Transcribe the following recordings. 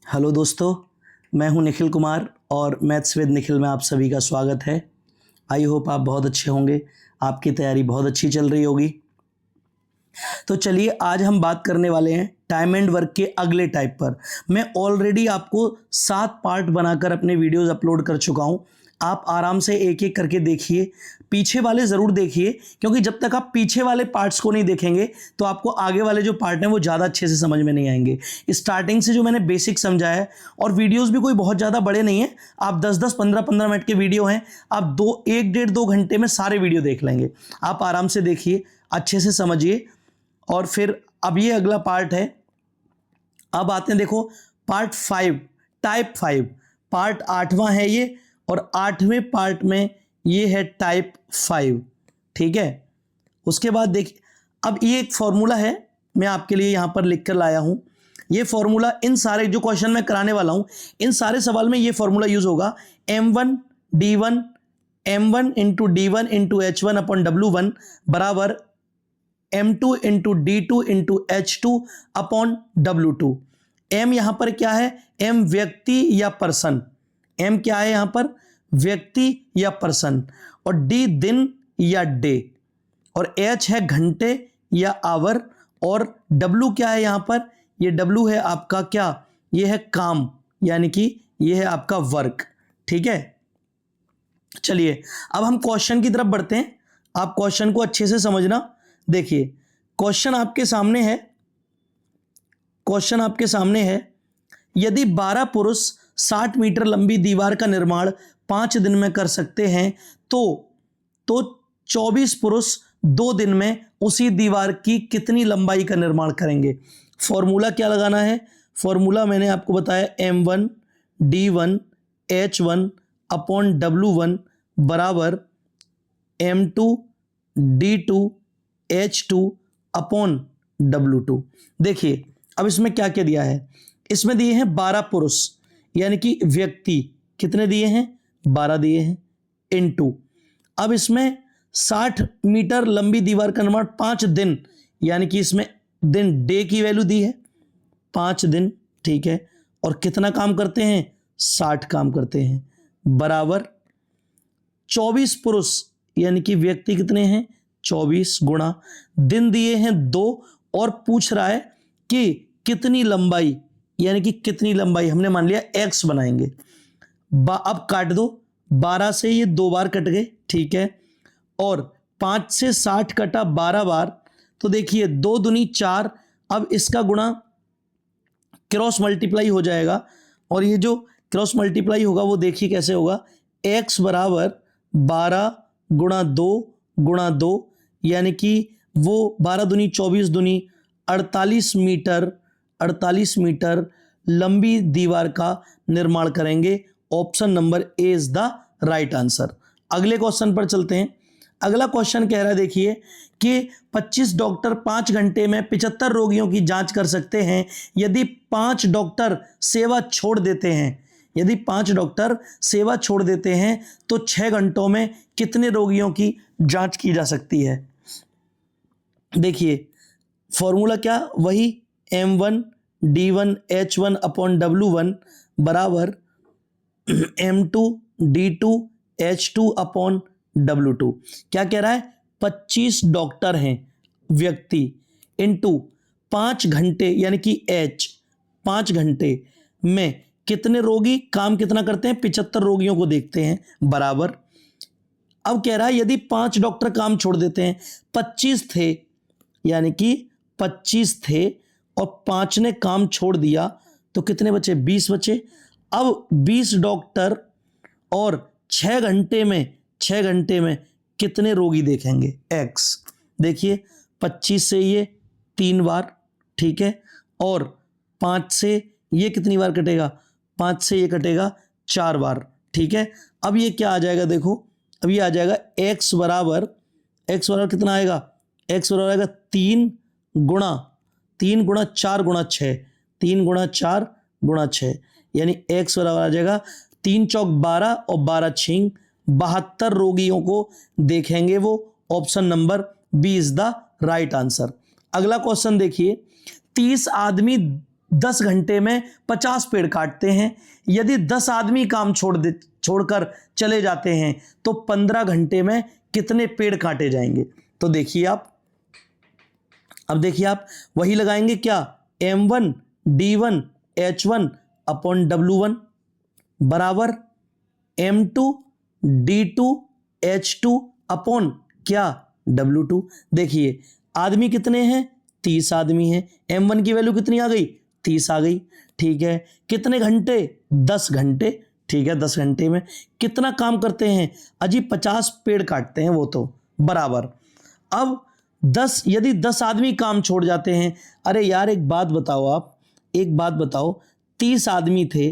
Hello दोस्तों, मैं हूं निखिल कुमार और मैथ्स विद निखिल में आप सभी का स्वागत है। आई होप आप बहुत अच्छे होंगे, आपकी तैयारी बहुत अच्छी चल रही होगी। तो चलिए आज हम बात करने वाले हैं टाइम एंड वर्क के अगले टाइप पर। मैं ऑलरेडी आपको 7 पार्ट बनाकर अपने वीडियोस अपलोड कर चुका हूं। आप आराम से एक एक करके देखिए, पीछे वाले ज़रूर देखिए, क्योंकि जब तक आप पीछे वाले पार्ट्स को नहीं देखेंगे तो आपको आगे वाले जो पार्ट हैं वो ज़्यादा अच्छे से समझ में नहीं आएंगे। स्टार्टिंग से जो मैंने बेसिक समझाया है, और वीडियोस भी कोई बहुत ज़्यादा बड़े नहीं हैं, आप 10-10, 15-15 मिनट के वीडियो हैं, आप 1-1.5-2 घंटे में सारे वीडियो देख लेंगे। आप आराम से देखिए, अच्छे से समझिए। और फिर अब ये अगला पार्ट है। अब आते हैं, देखो पार्ट 5, टाइप 5, पार्ट 8वां है ये, और 8वें पार्ट में ये है टाइप 5। ठीक है, उसके बाद देखिए, अब ये एक फॉर्मूला है, मैं आपके लिए यहां पर लिख कर लाया हूं। ये फॉर्मूला इन सारे जो क्वेश्चन मैं कराने वाला हूं, इन सारे सवाल में ये फॉर्मूला यूज होगा। m1 into d1 into h1 upon w1 बराबर m2 into d2 into h2 upon w2। m यहां पर क्या है? m व्यक्ति या पर्सन। m क्या है यहां पर? व्यक्ति या पर्सन। और d दिन या डे, और h है घंटे या आवर, और w क्या है यहां पर? ये w है आपका क्या? ये है काम, यानी कि ये है आपका वर्क। ठीक है, चलिए अब हम क्वेश्चन की तरफ बढ़ते हैं। आप क्वेश्चन को अच्छे से समझना। देखिए क्वेश्चन आपके सामने है, क्वेश्चन आपके सामने है, यदि 12 पुरुष 60 मीटर लंबी दीवार का निर्माण 5 दिन में कर सकते हैं तो 24 पुरुष 2 दिन में उसी दीवार की कितनी लंबाई का निर्माण करेंगे? फॉर्मूला क्या लगाना है? फॉर्मूला मैंने आपको बताया, m1 d1 h1 upon w1 बराबर m2 d2 h2 upon w2। देखिए अब इसमें क्या क्या दिया है। इसमें दिए हैं 12 पुरुष, यानी कि व्यक्ति कितने दिए हैं? 12 दिए हैं, इनटू अब इसमें 60 मीटर लंबी दीवार का निर्माण 5 दिन, यानी कि इसमें दिन डे की वैल्यू दी है 5 दिन। ठीक है, और कितना काम करते हैं? 60 काम करते हैं, बराबर 24 पुरुष, यानी कि व्यक्ति कितने हैं? 24 गुणा दिन दिए हैं 2, और पूछ रहा है कि कितनी लंबाई, यानी कि कितनी लंबाई, हमने मान लिया x बनाएंगे। अब काट दो, 12 से ये 2 बार कट गए। ठीक है, और 5 से 60 कटा 12 बार, तो देखिए 2 दूनी 4। अब इसका गुणा क्रॉस मल्टीप्लाई हो जाएगा, और ये जो क्रॉस मल्टीप्लाई होगा वो देखिए कैसे होगा। x बराबर 12 गुणा 2 गुणा 2, यानी कि वो 12 दूनी 24 दूनी 48 मीटर लंबी दीवार का निर्माण करेंगे। Option number A is the right answer. अगले क्वेश्चन पर चलते हैं। अगला क्वेश्चन कह रहा है, देखिए कि 25 डॉक्टर 5 घंटे में 75 रोगियों की जांच कर सकते हैं। यदि 5 डॉक्टर सेवा छोड़ देते हैं, यदि 5 डॉक्टर सेवा छोड़ देते हैं तो 6 घंटों में कितने रोगियों की जांच की जा सकती है? देखिए फॉर्मूला क्या? वही m1 d1 h1 upon w1 बराबर m2 d2 h2 upon w2। क्या कह रहा है? 25 डॉक्टर हैं व्यक्ति, इनटू 5 घंटे, यानी कि h 5 घंटे में कितने रोगी काम कितना करते हैं? 75 रोगियों को देखते हैं, बराबर। अब कह रहा है यदि 5 डॉक्टर काम छोड़ देते हैं, 25 थे, यानी कि 25 थे और 5 ने काम छोड़ दिया, तो कितने बचे? 20 बचे। अब 20 डॉक्टर और 6 घंटे में कितने रोगी देखेंगे? x। देखिए 25 से ये 3 बार, ठीक है, और 5 से ये कितनी बार कटेगा? 5 से ये कटेगा 4 बार। ठीक है, अब ये क्या आ जाएगा? देखो अब ये आ जाएगा x बराबर कितना आएगा? x बराबर आएगा 3 गुणा 4 गुणा 6, 3 गुणा 4 गुणा 6, यानी x बराबर आ जाएगा 3 चौक 12 और 12 छींग 72 रोगियों को देखेंगे वो। Option number B is the right answer. अगला क्वेश्चन देखिए, 30 आदमी 10 घंटे में 50 पेड़ काटते हैं। यदि 10 आदमी काम छोड़कर चले जाते हैं तो 15 घंटे में कितने पेड़ काटे जाएंगे? तो देखिए आप, अब देखिए आप वही लगाएंगे क्या, M1 D1 H1 upon W1 बराबर M2 D2 H2 अपॉन क्या, W2। देखिए आदमी कितने हैं, 30 आदमी हैं। M1 की वैल्यू कितनी आ गई, 30 आ गई। ठीक है, कितने घंटे, 10 घंटे। ठीक है, 10 घंटे में कितना काम करते हैं, अजी 50 पेड़ काटते हैं वो तो, बराबर। अब 10, यदि 10 आदमी काम छोड़ जाते हैं, अरे यार एक बात बताओ आप, एक बात बताओ, 30 आदमी थे,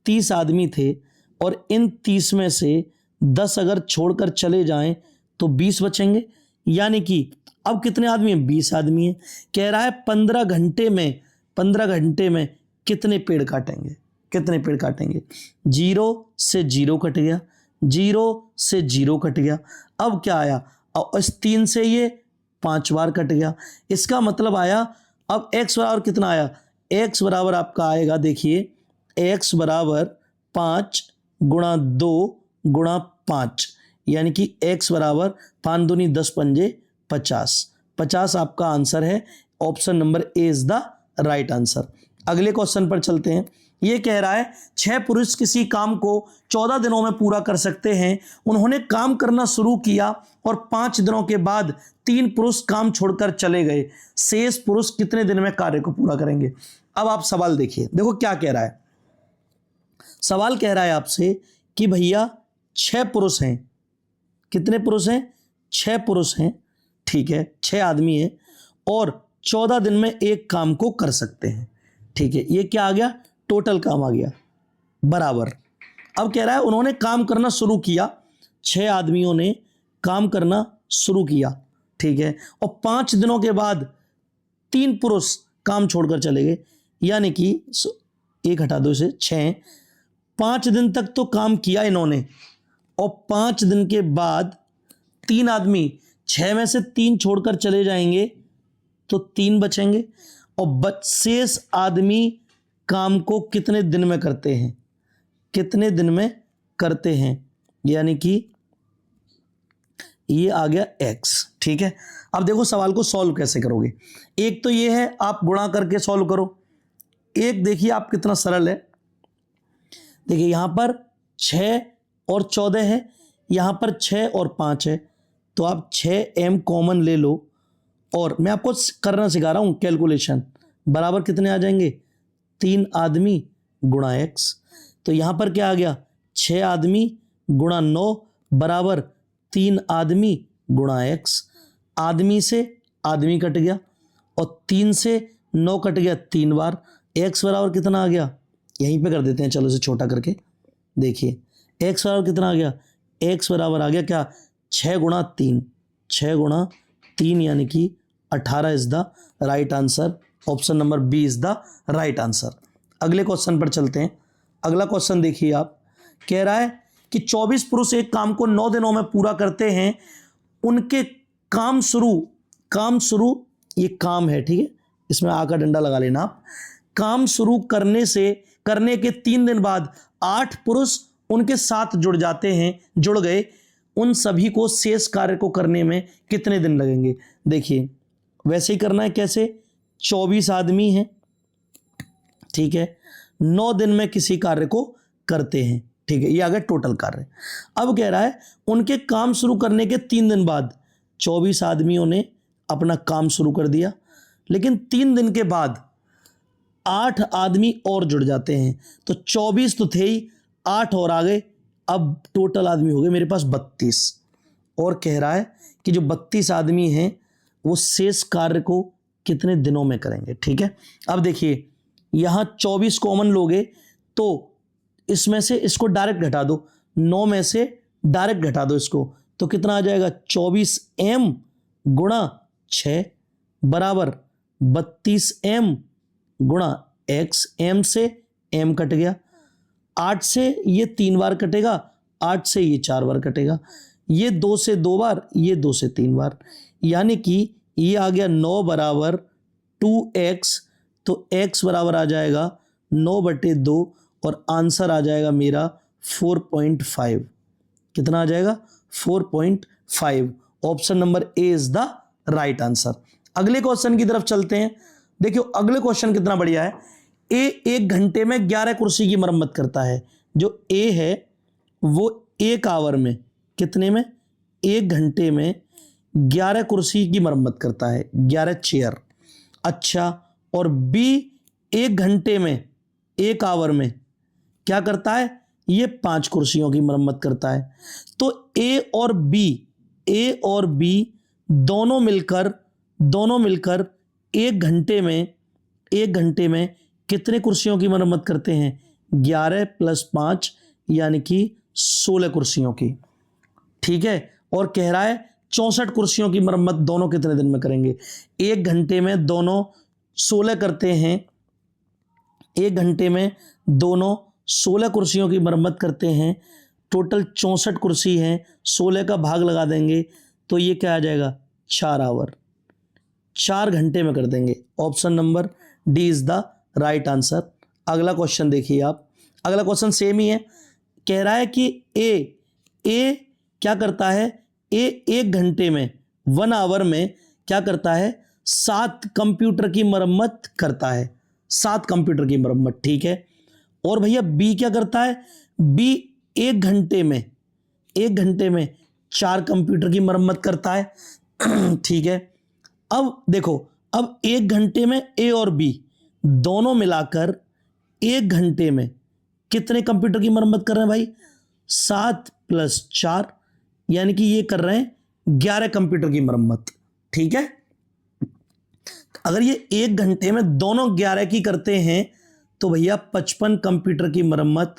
30 आदमी थे और इन 30 में से 10 अगर छोड़कर चले जाएं तो 20 बचेंगे, यानी कि अब कितने आदमी हैं, 20 आदमी हैं। कह रहा है 15 घंटे में, 15 घंटे में कितने पेड़ काटेंगे, कितने पेड़ काटेंगे। 0 से 0 कट गया, 0 से 0 कट गया। अब क्या आया, अब इस 3 से ये 5 बार कट गया। इसका मतलब आया, अब x बराबर कितना आया, x बराबर आपका आएगा, देखिए x बराबर 5 गुणा 2 गुणा 5, यानी कि x बराबर 5 दूनी 10 पंजे 50। 50 आपका आंसर है। Option number A is the right answer. अगले क्वेश्चन पर चलते हैं। ये कह रहा है 6 पुरुष किसी काम को 14 दिनों में पूरा कर सकते हैं। उन्होंने काम करना शुरू किया और 5 दिनों के बाद 3 पुरुष काम छोड़कर चले गए। शेष पुरुष कितने दिन में कार्य को पूरा करेंगे? अब आप सवाल देखिए, देखो क्या कह रहा है। सवाल कह रहा है आपसे कि भैया 6 पुरुष हैं, कितने पुरुष हैं, 6 पुरुष हैं। ठीक है, 6 आदमी हैं और 14 दिन में एक काम को कर सकते हैं। ठीक है, ये क्या आ गया, टोटल काम आ गया, बराबर। अब कह रहा है उन्होंने काम करना शुरू किया, 6 आदमियों ने काम करना शुरू किया। ठीक है, और 5 दिनों के बाद 3 पुरुष काम छोड़कर चले गए, यानी कि 1 हटा दो से 6, 5 दिन तक तो काम किया इन्होंने और 5 दिन के बाद 3 आदमी, 6 में से 3 छोड़कर चले जाएंगे तो 3 बचेंगे और शेष आदमी काम को कितने दिन में करते हैं, कितने दिन में करते हैं, यानी कि ये आ गया x। ठीक है, अब देखो सवाल को सॉल्व कैसे करोगे। एक तो ये है आप गुणा करके सॉल्व करो, एक देखिए आप कितना सरल है। देखिए यहां पर 6 और 14 है, यहां पर 6 और 5 है, तो आप 6m कॉमन ले लो और मैं आपको करना सिखा रहा हूं कैलकुलेशन। बराबर कितने आ जाएंगे, 3 आदमी गुणा x। तो यहां पर क्या आ गया, 6 आदमी गुणा 9 बराबर 3 आदमी गुणा x। आदमी से आदमी कट गया और 3 से 9 कट गया 3 बार। x बराबर कितना आ गया, यहीं पे कर देते हैं, चलो इसे छोटा करके। देखिए x बराबर कितना आ गया, x बराबर आ गया क्या, 6 गुणा 3, 6 गुणा 3 यानी कि 18 is the right answer. Option number B is the right answer. अगले क्वेश्चन पर चलते हैं। अगला क्वेश्चन देखिए आप, कह रहा है कि 24 पुरुष एक काम को 9 दिनों में पूरा करते हैं। उनके काम शुरू ये काम है, ठीक है, इसमें आ का डंडा लगा लेना आप। काम शुरू करने के 3 दिन बाद 8 पुरुष उनके साथ जुड़ गए। उन सभी को शेष कार्य को करने में कितने दिन लगेंगे? देखिए वैसे ही करना है, कैसे, 24 आदमी हैं, ठीक है, 9 दिन में किसी कार्य को करते हैं। ठीक है, ये आ गया टोटल कार्य। अब कह रहा है उनके काम शुरू करने के 3 दिन बाद 24 आदमियों ने अपना काम शुरू कर दिया, लेकिन 3 दिन के बाद 8 आदमी और जुड़ जाते हैं। तो 24 तो थे ही, 8 और आ गए, अब टोटल आदमी हो गए मेरे पास 32। और कह रहा है कि जो 32 आदमी हैं वो शेष कार्य को कितने दिनों में करेंगे। ठीक है, अब देखिए यहां 24 कॉमन लोगे तो इसमें से इसको डायरेक्ट घटा दो, 9 में से डायरेक्ट घटा दो इसको, तो कितना आ जाएगा, 24m गुणा 6 बराबर 32m गुणा x। m से m कट गया, 8 से ये 3 बार कटेगा, 8 से ये 4 बार कटेगा, ये 2 से 2 बार, ये 2 से 3 बार, यानी कि ये आ गया 9 बराबर 2x तो x बराबर आ जाएगा 9/2 और आंसर आ जाएगा मेरा 4.5। कितना आ जाएगा? 4.5। Option number A is the right answer. अगले क्वेश्चन की तरफ चलते हैं। देखियो अगले क्वेश्चन कितना बढ़िया है। ए 1 घंटे में 11 कुर्सी की मरम्मत करता है। जो ए है वो 1 आवर में कितने में? 1 घंटे में 11 कुर्सी की मरम्मत करता है, 11 चेयर। अच्छा, और बी 1 घंटे में 1 आवर में क्या करता है? ये 5 कुर्सियों की मरम्मत करता है। तो ए और बी दोनों मिलकर 1 घंटे में कितने कुर्सियों की मरम्मत करते हैं? 11 + 5 यानी कि 16 कुर्सियों की। ठीक है, और कह रहा है 64 कुर्सियों की मरम्मत दोनों कितने दिन में करेंगे? 1 घंटे में दोनों 16 करते हैं। 1 घंटे में दोनों 16 कुर्सियों की मरम्मत करते हैं। टोटल 64 कुर्सी हैं, 16 का भाग लगा देंगे तो ये क्या आ जाएगा? 4 आवर। 4 घंटे में कर देंगे। Option number D is the right answer. अगला क्वेश्चन देखिए आप। अगला क्वेश्चन सेम ही है। कह रहा है कि ए क्या करता है? ए 1 घंटे में 1 आवर में क्या करता है? 7 कंप्यूटर की मरम्मत करता है। 7 कंप्यूटर की मरम्मत। ठीक है, और भैया बी क्या करता है? बी 1 घंटे में 4 कंप्यूटर की मरम्मत करता है। ठीक है, अब देखो, अब 1 घंटे में ए और बी दोनों मिलाकर 1 घंटे में कितने कंप्यूटर की मरम्मत कर रहे हैं भाई? 7 + 4 यानी कि ये कर रहे हैं 11 कंप्यूटर की मरम्मत। ठीक है, अगर ये 1 घंटे में दोनों 11 की करते हैं तो भैया 55 कंप्यूटर की मरम्मत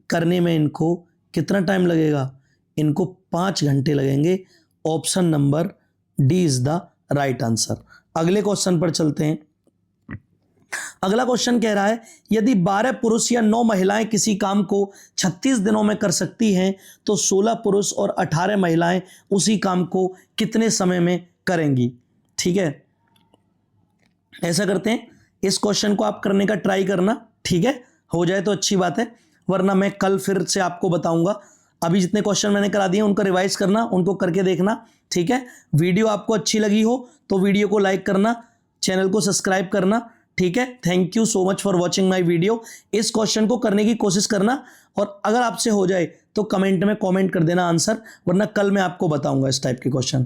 करने में इनको कितना टाइम लगेगा? इनको 5 घंटे लगेंगे। Option number D is the right answer. अगले क्वेश्चन पर चलते हैं। अगला क्वेश्चन कह रहा है यदि 12 पुरुष या 9 महिलाएं किसी काम को 36 दिनों में कर सकती हैं तो 16 पुरुष और 18 महिलाएं उसी काम को कितने समय में करेंगी? ठीक है, ऐसा करते हैं, इस क्वेश्चन को आप करने का ट्राई करना। ठीक है, हो जाए तो अच्छी बात है, वरना मैं कल फिर से आपको बताऊंगा। अभी जितने क्वेश्चन मैंने करा दिए उनको रिवाइज करना, उनको करके देखना। ठीक है, वीडियो आपको अच्छी लगी हो तो वीडियो को लाइक करना, चैनल को सब्सक्राइब करना। ठीक है, thank you so much for watching my video. इस क्वेश्चन को करने की कोशिश करना, और अगर आपसे हो जाए तो कमेंट में कमेंट कर देना आंसर, वरना कल मैं आपको बताऊंगा इस टाइप के क्वेश्चन।